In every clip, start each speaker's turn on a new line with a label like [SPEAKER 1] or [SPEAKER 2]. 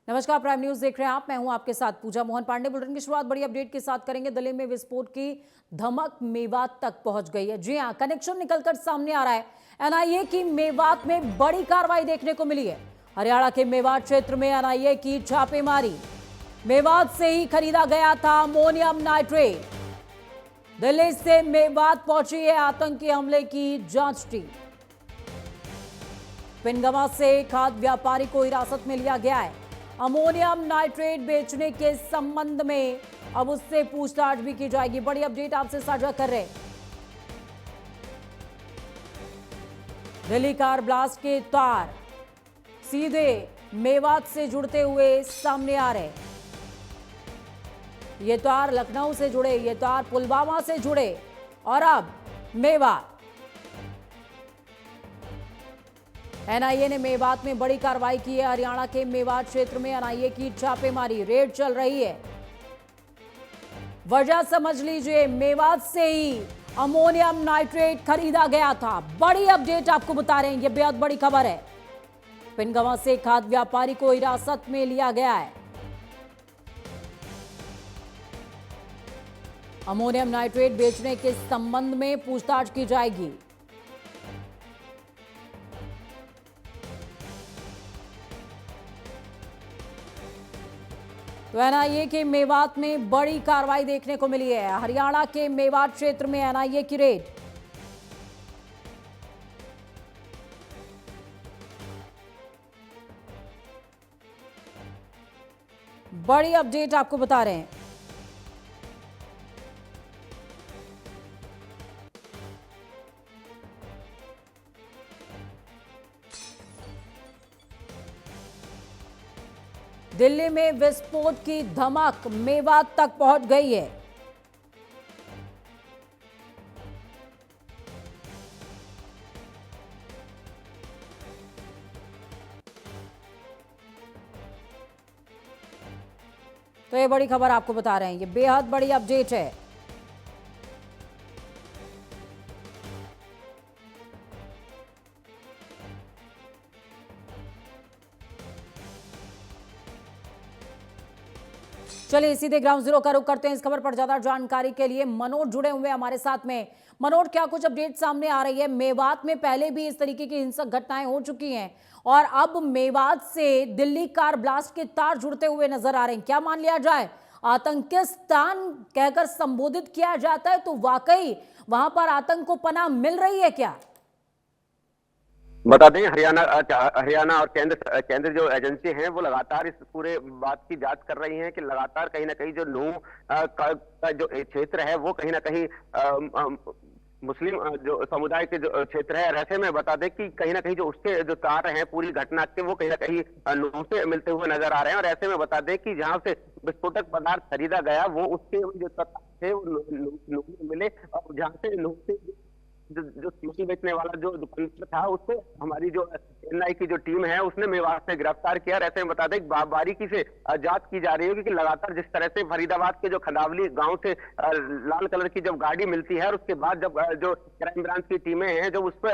[SPEAKER 1] नमस्कार, prime news देख रहे हैं आप। मैं हूं आपके साथ पूजा मोहन पांडे। बुलेटिन की शुरुआत बड़ी अपडेट के साथ करेंगे। दिल्ली में विस्फोट की धमक मेवात तक पहुंच गई है। जी हां, कनेक्शन निकलकर सामने आ रहा है। एनआईए की मेवात में बड़ी कार्रवाई देखने को मिली है। हरियाणा के मेवात क्षेत्र में एनआईए की छापेमारी। मेवात से ही खरीदा गया था अमोनियम नाइट्रेट। दिल्ली से मेवात पहुंची है आतंकी हमले की जांच टीम। पिनगवा से खाद्य व्यापारी को हिरासत में लिया गया है। अमोनियम नाइट्रेट बेचने के संबंध में अब उससे पूछताछ भी की जाएगी। बड़ी अपडेट आपसे साझा कर रहे हैं। दिल्ली कार ब्लास्ट के तार सीधे मेवात से जुड़ते हुए सामने आ रहे। ये तार लखनऊ से जुड़े, ये तार पुलवामा से जुड़े और अब मेवात। एनआईए ने मेवात में बड़ी कार्रवाई की है। हरियाणा के मेवात क्षेत्र में एनआईए की छापेमारी, रेड चल रही है। वजह समझ लीजिए, मेवात से ही अमोनियम नाइट्रेट खरीदा गया था। बड़ी अपडेट आपको बता रहे हैं, यह बेहद बड़ी खबर है। पिनगवा से खाद्य व्यापारी को हिरासत में लिया गया है। अमोनियम नाइट्रेट बेचने के संबंध में पूछताछ की जाएगी। तो एनआईए के मेवात में बड़ी कार्रवाई देखने को मिली है। हरियाणा के मेवात क्षेत्र में एनआईए की रेड। बड़ी अपडेट आपको बता रहे हैं। दिल्ली में विस्फोट की धमक मेवात तक पहुंच गई है। तो ये बड़ी खबर आपको बता रहे हैं, ये बेहद बड़ी अपडेट है। चलिए सीधे ग्राउंड जीरो का रुख करते हैं। इस खबर पर ज्यादा जानकारी के लिए मनोज जुड़े हुए हमारे साथ में। मनोज, क्या कुछ अपडेट सामने आ रही है? मेवात में पहले भी इस तरीके की हिंसक घटनाएं हो चुकी हैं और अब मेवात से दिल्ली कार ब्लास्ट के तार जुड़ते हुए नजर आ रहे हैं। क्या मान लिया जाए, आतंकिस्तान कहकर संबोधित किया जाता है तो वाकई वहां पर आतंक को पनाह मिल रही है क्या?
[SPEAKER 2] बता दें, हरियाणा और केंद्र जो एजेंसी हैं वो लगातार इस पूरे बात की जांच कर रही हैं कि लगातार कहीं ना कहीं जो नूह का जो क्षेत्र है वो कहीं ना कहीं मुस्लिम जो समुदाय के जो क्षेत्र है। और ऐसे में बता दें कि कहीं ना कहीं जो उसके जो तार हैं पूरी घटना के वो कहीं ना कहीं नूह से मिलते हुए नजर आ रहे हैं। और ऐसे में बता दें कि जहां से विस्फोटक पदार्थ खरीदा गया वो उसके जो तार थे वो नूह में मिले। और जहां से नूह से जो सामान बेचने वाला जो दुकानदार था उसको हमारी जो एनआई की जो टीम है उसने मेवात से गिरफ्तार किया। ऐसे में बता दें बारीकी से जांच की जा रही है क्योंकि लगातार जिस तरह से फरीदाबाद के जो खंडावली गांव से लाल कलर की जब गाड़ी मिलती है और उसके बाद जब जो क्राइम ब्रांच की टीमें हैं जब उस पर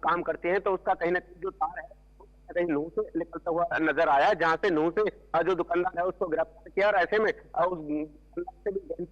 [SPEAKER 2] काम करती हैं तो उसका कहीं ना कहीं जो तार है कहीं नूह से निकलता हुआ नजर आया, जहां से नूह से जो दुकानदार है उसको गिरफ्तार किया। और ऐसे में उस दुकानदार से भी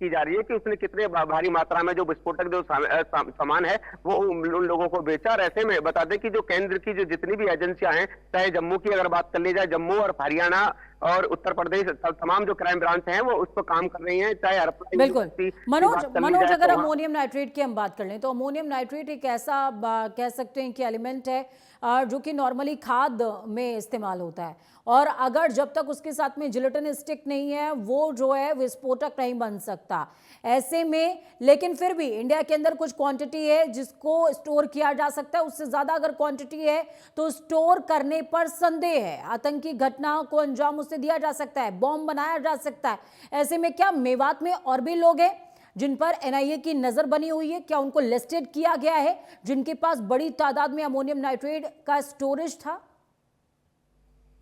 [SPEAKER 2] की जा रही है कि उसने कितने भारी मात्रा में जो विस्फोटक जो सामान है वो उन लोगों को बेचा। और ऐसे में बता दें कि जो केंद्र की जो जितनी भी एजेंसियां हैं, चाहे जम्मू की अगर बात कर ली जाए, जम्मू और हरियाणा और उत्तर प्रदेश तमाम जो क्राइम ब्रांच हैं वो उस पर काम कर रही हैं। चाहे
[SPEAKER 1] बिल्कुल मनोज अगर अमोनियम नाइट्रेट की हम बात कर लें तो अमोनियम नाइट्रेट एक ऐसा कह सकते हैं कि एलिमेंट है जो कि नॉर्मली खाद में इस्तेमाल होता है और अगर जब तक उसके साथ में जिलेटिन स्टिक नहीं है वो जो है विस्फोटक नहीं बन सकता। ऐसे में लेकिन फिर भी इंडिया के अंदर कुछ क्वांटिटी है जिसको स्टोर किया जा सकता है, उससे ज्यादा अगर क्वांटिटी है तो स्टोर करने पर संदेह है, आतंकी घटनाओं को अंजाम उससे दिया जा सकता है, बॉम्ब बनाया जा सकता है। ऐसे में क्या मेवात में और भी लोग हैं जिन पर एनआईए की नजर बनी हुई है? क्या उनको लिस्टेड किया गया है जिनके पास बड़ी तादाद में अमोनियम नाइट्रेट का स्टोरेज था?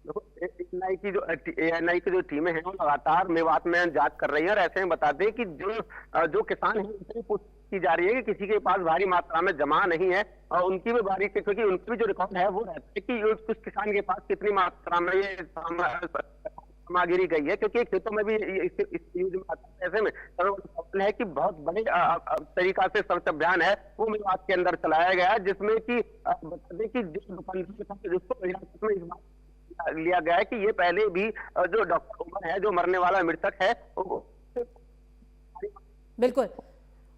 [SPEAKER 2] एनआई की जो टीमें हैं वो लगातार मेवात में जांच कर रही हैं। और ऐसे में बता दें कि जो किसान हैं उनसे की जा रही है कि किसी के पास भारी मात्रा में जमा नहीं है, और उनकी भी बारी से, क्योंकि उनकी भी जो रिकॉर्ड है वो रहता है कि कुछ किसान के पास कितनी मात्रा में ये सामग्री गई है, क्योंकि खेतों में भी इस यूज में आता है। ऐसे में सवाल है कि बहुत बड़े तरीका से सर्च अभियान है वो मेवात के अंदर चलाया गया है, जिसमें कि बता दें कि जो दुकानदार था जिसको हिरासत में इस बात लिया गया है कि ये पहले भी जो डॉक्टर उमर है, जो मरने वाला मृतक है,
[SPEAKER 1] बिल्कुल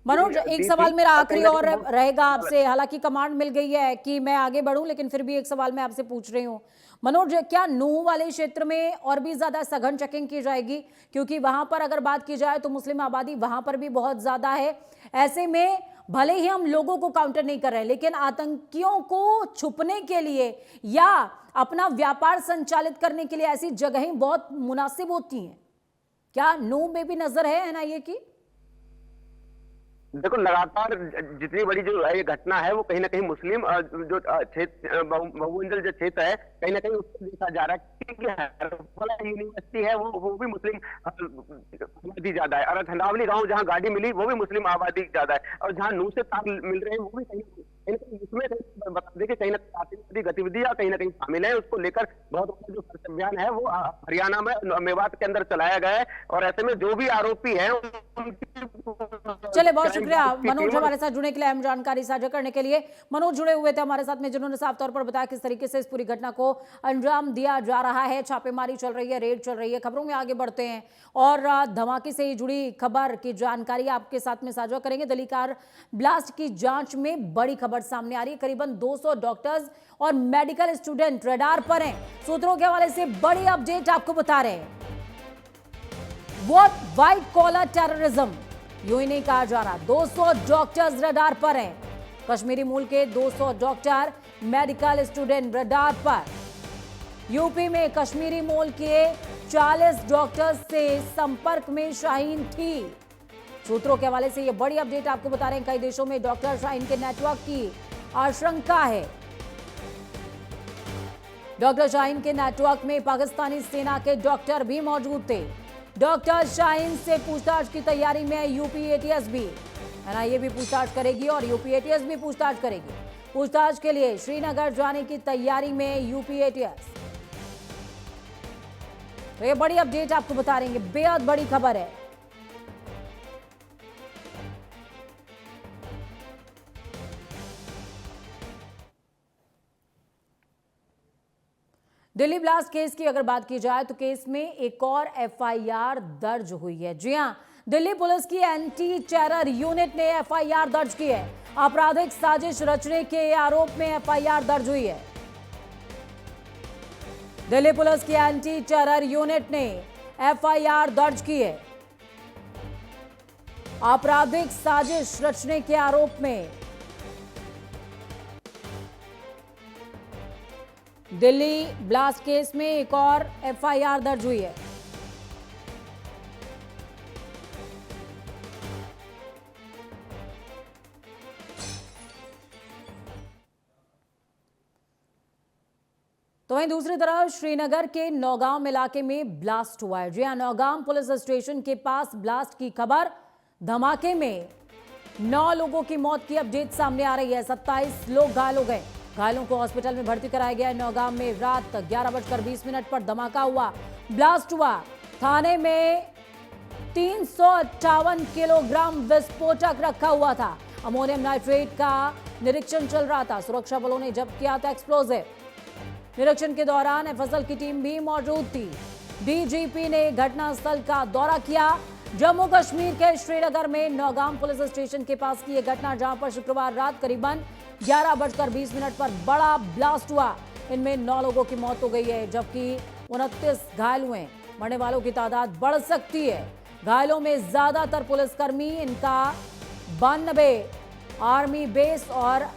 [SPEAKER 1] मनोज, एक सवाल मेरा आखिरी और रहेगा आपसे, हालांकि कमांड मिल गई है कि मैं आगे बढ़ूं, लेकिन फिर भी एक सवाल मैं आपसे पूछ रही हूं मनोज, क्या नूह वाले क्षेत्र में और भी ज्यादा सघन चेकिंग की जाएगी? क्योंकि वहां पर अगर बात की जाए तो मुस्लिम आबादी वहां पर भी बहुत ज्यादा है। ऐसे में भले ही हम लोगों को काउंटर नहीं कर रहे, लेकिन आतंकियों को छुपने के लिए या अपना व्यापार संचालित करने के लिए ऐसी जगहें बहुत मुनासिब होती हैं। क्या नूह में भी नजर है एनआईए की?
[SPEAKER 2] देखो, लगातार जितनी बड़ी जो ये घटना है वो कहीं ना कहीं मुस्लिम जो क्षेत्र बहुमंजिल जो क्षेत्र है, कहीं ना कहीं उसको देखा जा रहा है, क्योंकि यूनिवर्सिटी है वो भी मुस्लिम आबादी ज्यादा है, और खंडावली गांव जहां गाड़ी मिली वो भी मुस्लिम आबादी ज्यादा है, और जहां नूह से तार मिल रहे हैं वो भी कहीं इसमें बता दें कि कहीं ना कहीं आतंकवादी गतिविधियां कहीं ना कहीं शामिल है। उसको लेकर बहुत बड़ा जो सर्च अभियान है वो हरियाणा में मेवात के अंदर चलाया गया है, और ऐसे में जो भी आरोपी है
[SPEAKER 1] चले, बहुत शुक्रिया मनोज हमारे साथ जुड़ने के लिए, अहम जानकारी साझा करने के लिए। मनोज जुड़े हुए थे हमारे साथ में, जिन्होंने साफ तौर पर बताया किस तरीके से इस पूरी घटना को अंजाम दिया जा रहा है। छापेमारी चल रही है, रेड चल रही है। खबरों में आगे बढ़ते हैं और धमाके से जुड़ी खबर की जानकारी आपके साथ में साझा करेंगे। दिल्ली कार ब्लास्ट की जांच में बड़ी खबर सामने आ रही है। करीबन 200 डॉक्टर्स और मेडिकल स्टूडेंट रडार पर हैं। सूत्रों के हवाले से बड़ी अपडेट आपको बता रहे हैं। व्हाट व्हाइट कॉलर टेररिज्म, यूं ही नहीं कहा जा रहा। 200 डॉक्टर्स रडार पर हैं। कश्मीरी मूल के 200 डॉक्टर मेडिकल स्टूडेंट रडार पर। यूपी में कश्मीरी मूल के 40 डॉक्टर्स से संपर्क में शाहीन थी। सूत्रों के हवाले से यह बड़ी अपडेट आपको बता रहे हैं। कई देशों में डॉक्टर शाहीन के नेटवर्क की आशंका है। डॉक्टर शाहीन के नेटवर्क में पाकिस्तानी सेना के डॉक्टर भी मौजूद थे। डॉक्टर शाहीन से पूछताछ की तैयारी में यूपी एटीएस भी, एनआईए भी पूछताछ करेगी और यूपी एटीएस भी पूछताछ करेगी। पूछताछ के लिए श्रीनगर जाने की तैयारी में यूपी एटीएस। तो ये बड़ी अपडेट आपको बता रहे हैं, बेहद बड़ी खबर है। दिल्ली ब्लास्ट केस की अगर बात की जाए तो केस में एक और एफआईआर दर्ज हुई है। जी हां, दिल्ली पुलिस की एंटी टेरर यूनिट ने एफआईआर दर्ज की है। आपराधिक साजिश रचने के आरोप में एफआईआर दर्ज हुई है। दिल्ली पुलिस की एंटी टेरर यूनिट ने एफआईआर दर्ज की है। आपराधिक साजिश रचने के आरोप में दिल्ली ब्लास्ट केस में एक और एफआईआर दर्ज हुई है। तो वहीं दूसरी तरफ श्रीनगर के नौगांव इलाके में ब्लास्ट हुआ है। जी हां, नौगांव पुलिस स्टेशन के पास ब्लास्ट की खबर। धमाके में 9 लोगों की मौत की अपडेट सामने आ रही है। 27 लोग घायल हो गए। घायलों को हॉस्पिटल में भर्ती कराया गया है। नौगांव में रात 11:20 पर धमाका हुआ, ब्लास्ट हुआ। थाने में 358 किलोग्राम विस्फोटक रखा हुआ था। अमोनियम नाइट्रेट का निरीक्षण चल रहा था। सुरक्षा बलों ने जब्त किया था एक्सप्लोजिव। निरीक्षण के दौरान एफएसएल की टीम भी मौजूद थी। डीजीपी ने घटनास्थल का दौरा किया। जम्मू कश्मीर के श्रीनगर में नौगांव पुलिस स्टेशन के पास की यह घटना, जहां पर शुक्रवार रात करीबन 11:20 पर बड़ा ब्लास्ट हुआ। इनमें 9 लोगों की मौत हो गई है, जबकि 29 घायल हुए। मरने वालों की तादाद बढ़ सकती है। घायलों में ज्यादातर पुलिसकर्मी, इनका 92 आर्मी बेस और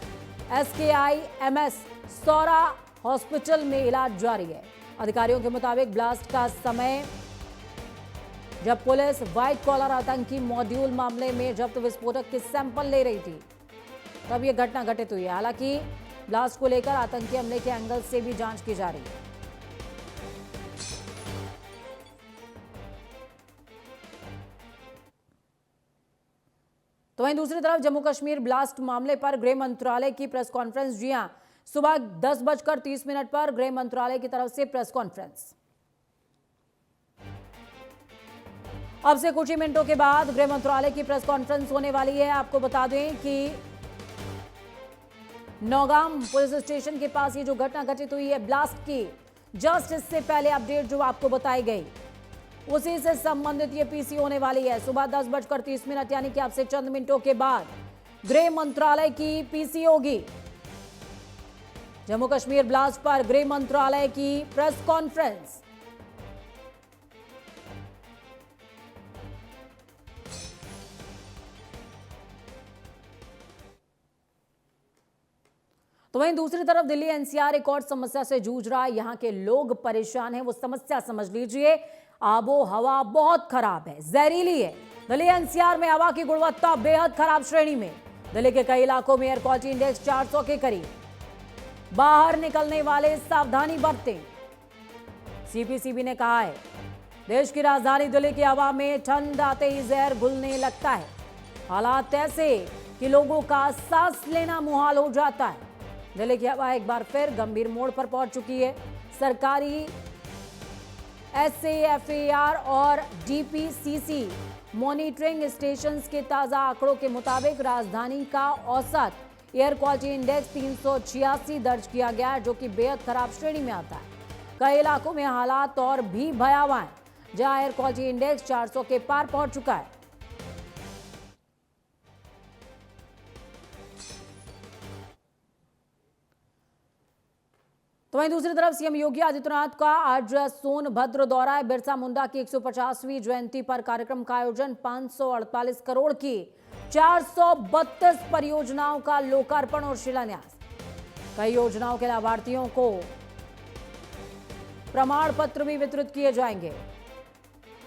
[SPEAKER 1] SKIMS सौरा हॉस्पिटल में इलाज जारी है। अधिकारियों के मुताबिक ब्लास्ट का समय जब पुलिस व्हाइट कॉलर आतंकी मॉड्यूल मामले में जब्त विस्फोटक के सैंपल ले रही थी, तब यह घटना घटित हुई है। हालांकि ब्लास्ट को लेकर आतंकी हमले के एंगल से भी जांच की जा रही है। तो तो वहीं दूसरी तरफ जम्मू कश्मीर ब्लास्ट मामले पर गृह मंत्रालय की प्रेस कॉन्फ्रेंस। जी हां, सुबह 10:30 पर गृह मंत्रालय की तरफ से प्रेस कॉन्फ्रेंस। अब से कुछ ही मिनटों के बाद गृह मंत्रालय की प्रेस कॉन्फ्रेंस होने वाली है। आपको बता दें कि नौगाम पुलिस स्टेशन के पास ये जो घटना घटित हुई है ब्लास्ट की, जस्ट इससे पहले अपडेट जो आपको बताई गई उसी से संबंधित ये पीसी होने वाली है। सुबह 10:30 यानी कि आपसे चंद मिनटों के बाद गृह मंत्रालय की पीसी होगी। जम्मू कश्मीर ब्लास्ट पर गृह मंत्रालय की प्रेस कॉन्फ्रेंस। तो वहीं दूसरी तरफ दिल्ली एनसीआर एक और समस्या से जूझ रहा है। यहां के लोग परेशान हैं। वो समस्या समझ लीजिए, आबो हवा बहुत खराब है, जहरीली है। दिल्ली एनसीआर में हवा की गुणवत्ता बेहद खराब श्रेणी में। दिल्ली के कई इलाकों में एयर क्वालिटी इंडेक्स 400 के करीब। बाहर निकलने वाले सावधानी बरतें। सीपीसीबी ने कहा है देश की राजधानी दिल्ली की हवा में ठंड आते ही जहर घुलने लगता है। हालात ऐसे कि लोगों का सांस लेना मुहाल हो जाता है। दिल्ली की हवा एक बार फिर गंभीर मोड़ पर पहुंच चुकी है। सरकारी SAFAR और DPCC मॉनिटरिंग स्टेशंस के ताजा आंकड़ों के मुताबिक राजधानी का औसत एयर क्वालिटी इंडेक्स 386 दर्ज किया गया है, जो कि बेहद खराब श्रेणी में आता है। कई इलाकों में हालात और भी भयावह हैं, जहां एयर क्वालिटी इंडेक्स 400 के पार पहुंच चुका है। तो वहीं दूसरी तरफ सीएम योगी आदित्यनाथ का आज सोनभद्र दौरा है। बिरसा मुंडा की 150वीं जयंती पर कार्यक्रम का आयोजन। 548 करोड़ की 432 परियोजनाओं का लोकार्पण और शिलान्यास। कई योजनाओं के लाभार्थियों को प्रमाण पत्र भी वितरित किए जाएंगे।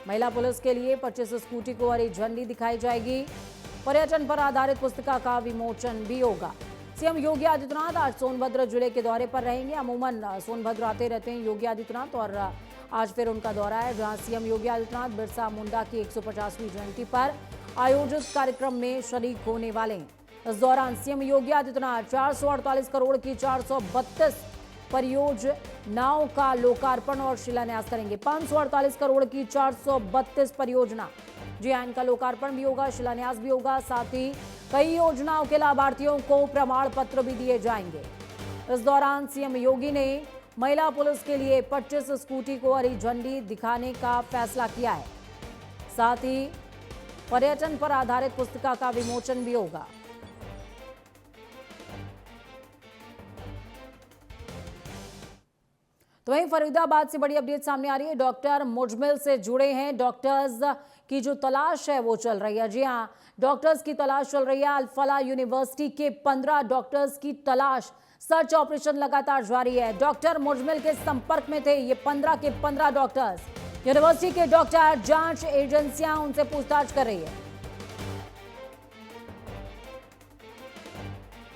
[SPEAKER 1] महिला पुलिस के लिए 25 स्कूटी को हरी झंडी दिखाई जाएगी। पर्यटन पर आधारित पुस्तिका का विमोचन भी होगा। सीएम योगी आदित्यनाथ आज सोनभद्र जिले के दौरे पर रहेंगे। अमूमन सोनभद्र आते रहते हैं योगी आदित्यनाथ, और आज फिर उनका दौरा है, जहां सीएम योगी आदित्यनाथ बिरसा मुंडा की 150वीं जयंती पर आयोजित कार्यक्रम में शरीक होने वाले हैं। इस दौरान सीएम योगी आदित्यनाथ 448 करोड़ की 432 परियोजनाओं का लोकार्पण और शिलान्यास करेंगे। 548 करोड़ की 432 परियोजना, जी हाँ, इनका लोकार्पण भी होगा, शिलान्यास भी होगा। साथ ही कई योजनाओं के लाभार्थियों को प्रमाण पत्र भी दिए जाएंगे। इस दौरान सीएम योगी ने महिला पुलिस के लिए 25 स्कूटी को हरी झंडी दिखाने का फैसला किया है। साथ ही पर्यटन पर आधारित पुस्तिका का विमोचन भी होगा। तो वहीं फरीदाबाद से बड़ी अपडेट सामने आ रही है। डॉक्टर मुजमिल से जुड़े हैं। डॉक्टर्स की जो तलाश है वो चल रही है। जी हाँ, डॉक्टर्स की तलाश चल रही है। अल-फलाह यूनिवर्सिटी के 15 डॉक्टर्स की तलाश, सर्च ऑपरेशन लगातार जारी है। डॉक्टर मुजमिल के संपर्क में थे ये 15 के 15 डॉक्टर्स। यूनिवर्सिटी के डॉक्टर, जांच एजेंसियां उनसे पूछताछ कर रही है।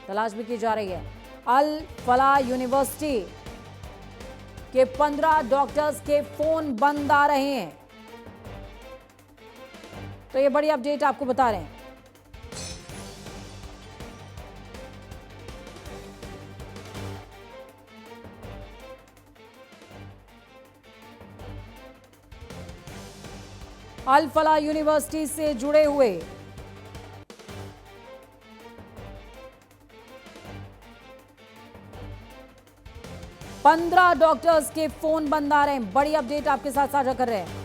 [SPEAKER 1] तलाश भी की जा रही है। अल-फलाह यूनिवर्सिटी के 15 डॉक्टर्स के फोन बंद आ रहे हैं। तो ये बड़ी अपडेट आपको बता रहे हैं। अल-फलाह यूनिवर्सिटी से जुड़े हुए 15 डॉक्टर्स के फोन बंद आ रहे हैं। बड़ी अपडेट आपके साथ साझा कर रहे हैं।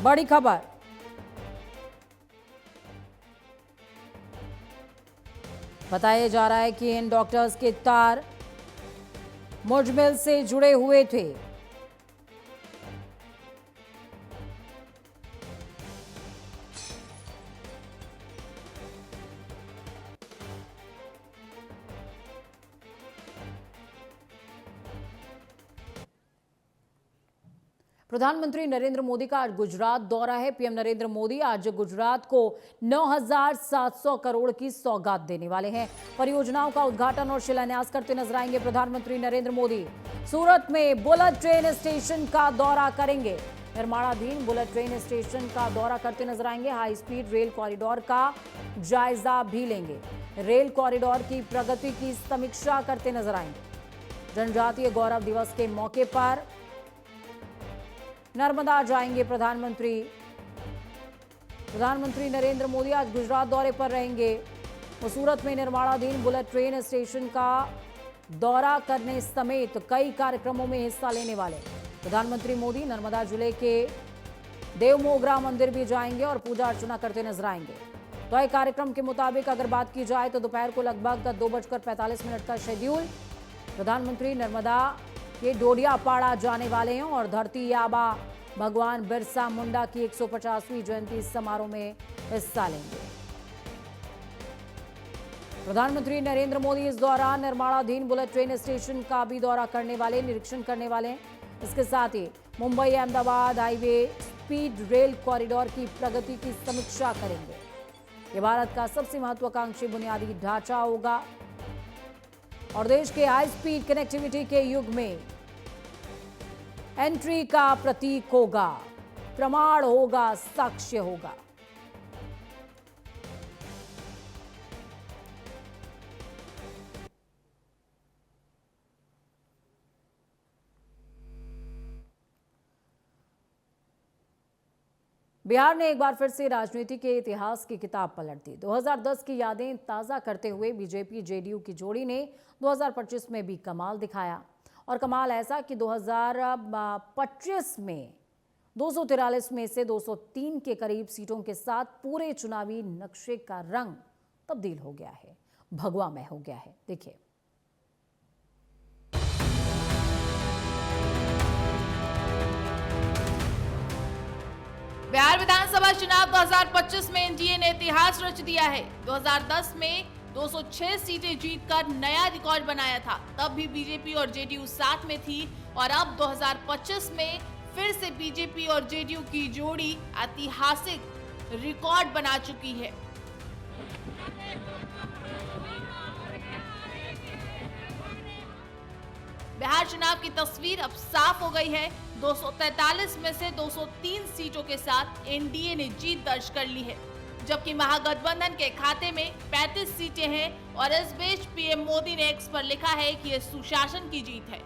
[SPEAKER 1] बड़ी खबर, बताया जा रहा है कि इन डॉक्टर्स के तार मुजमिल से जुड़े हुए थे। प्रधानमंत्री नरेंद्र मोदी का आज गुजरात दौरा है। पीएम नरेंद्र मोदी आज गुजरात को 9,700 करोड़ की सौगात देने वाले हैं। परियोजनाओं का उद्घाटन और शिलान्यास करते नजर आएंगे प्रधानमंत्री नरेंद्र मोदी। सूरत में बुलेट ट्रेन स्टेशन का दौरा करेंगे। निर्माणाधीन बुलेट ट्रेन स्टेशन का दौरा करते नजर आएंगे। हाई स्पीड रेल कॉरिडोर का जायजा भी लेंगे। रेल कॉरिडोर की प्रगति की समीक्षा करते नजर आएंगे। जनजातीय गौरव दिवस के मौके पर नर्मदा जाएंगे प्रधानमंत्री नरेंद्र मोदी आज गुजरात दौरे पर रहेंगे। वो सूरत में निर्माणाधीन बुलेट ट्रेन स्टेशन का दौरा करने समेत कई कार्यक्रमों में हिस्सा लेने वाले प्रधानमंत्री मोदी नर्मदा जिले के देवमोगरा मंदिर भी जाएंगे और पूजा अर्चना करते नजर आएंगे। तय कार्यक्रम के मुताबिक अगर बात की जाए तो दोपहर को लगभग 2:45 का शेड्यूल। प्रधानमंत्री नर्मदा के डोडियापाड़ा जाने वाले हैं और धरती आबा भगवान बिरसा मुंडा की 150वीं जयंती समारोह में हिस्सा लेंगे। प्रधानमंत्री नरेंद्र मोदी इस दौरान निर्माणाधीन बुलेट ट्रेन स्टेशन का भी दौरा करने वाले निरीक्षण करने वाले हैं। इसके साथ ही Mumbai Ahmedabad highway speed rail corridor की प्रगति की समीक्षा करेंगे। ये भारत का सबसे महत्वाकांक्षी बुनियादी ढांचा होगा और देश के हाई स्पीड कनेक्टिविटी के युग में एंट्री का प्रतीक होगा, प्रमाण होगा, साक्ष्य होगा। बिहार ने एक बार फिर से राजनीति के इतिहास की किताब पलट दी। 2010 की यादें ताज़ा करते हुए बीजेपी जेडीयू की जोड़ी ने 2025 में भी कमाल दिखाया और कमाल ऐसा कि 2025 में 243 में से 203 के करीब सीटों के साथ पूरे चुनावी नक्शे का रंग तब्दील हो गया है, भगवामय हो गया है। देखिए,
[SPEAKER 3] बिहार विधानसभा चुनाव 2025 में एनडीए ने इतिहास रच दिया है। 2010 में 206 सीटें जीतकर नया रिकॉर्ड बनाया था, तब भी बीजेपी और जेडीयू साथ में थी और अब 2025 में फिर से बीजेपी और जेडीयू की जोड़ी ऐतिहासिक रिकॉर्ड बना चुकी है। बिहार चुनाव की तस्वीर अब साफ हो गई है। 243 में से 203 सीटों के साथ एनडीए ने जीत दर्ज कर ली है, जबकि महागठबंधन के खाते में 35 सीटें हैं और इस बीच पीएम मोदी ने एक्स पर लिखा है कि यह सुशासन की जीत है।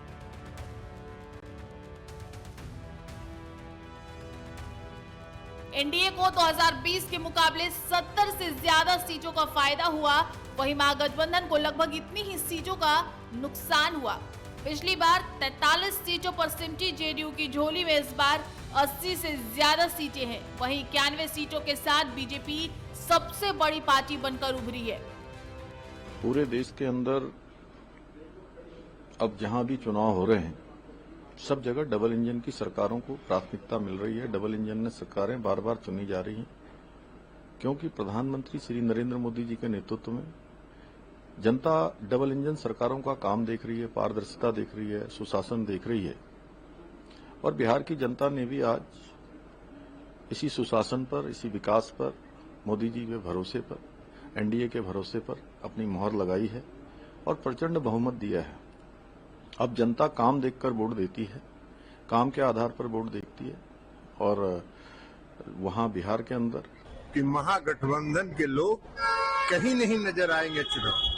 [SPEAKER 3] एनडीए को 2020 के मुकाबले 70 से ज्यादा सीटों का फायदा हुआ, वहीं महागठबंधन को लगभग इतनी ही सीटों का नुकसान हुआ। पिछली बार 43 सीटों पर सिमटी जेडीयू की झोली में इस बार 80 से ज्यादा सीटें हैं। वहीं 91 सीटों के साथ बीजेपी सबसे बड़ी पार्टी बनकर उभरी है।
[SPEAKER 4] पूरे देश के अंदर अब जहां भी चुनाव हो रहे हैं, सब जगह डबल इंजन की सरकारों को प्राथमिकता मिल रही है। डबल इंजन सरकारें बार बार चुनी जा रही हैं, क्योंकि प्रधानमंत्री श्री नरेंद्र मोदी जी के नेतृत्व में जनता डबल इंजन सरकारों का काम देख रही है, पारदर्शिता देख रही है, सुशासन देख रही है। और बिहार की जनता ने भी आज इसी सुशासन पर, इसी विकास पर, मोदी जी के भरोसे पर, एनडीए के भरोसे पर अपनी मोहर लगाई है और प्रचंड बहुमत दिया है। अब जनता काम देखकर वोट देती है, काम के आधार पर वोट देखती है। और वहां बिहार के अंदर
[SPEAKER 5] कि महागठबंधन के लोग कहीं नहीं नजर आएंगे चुनाव।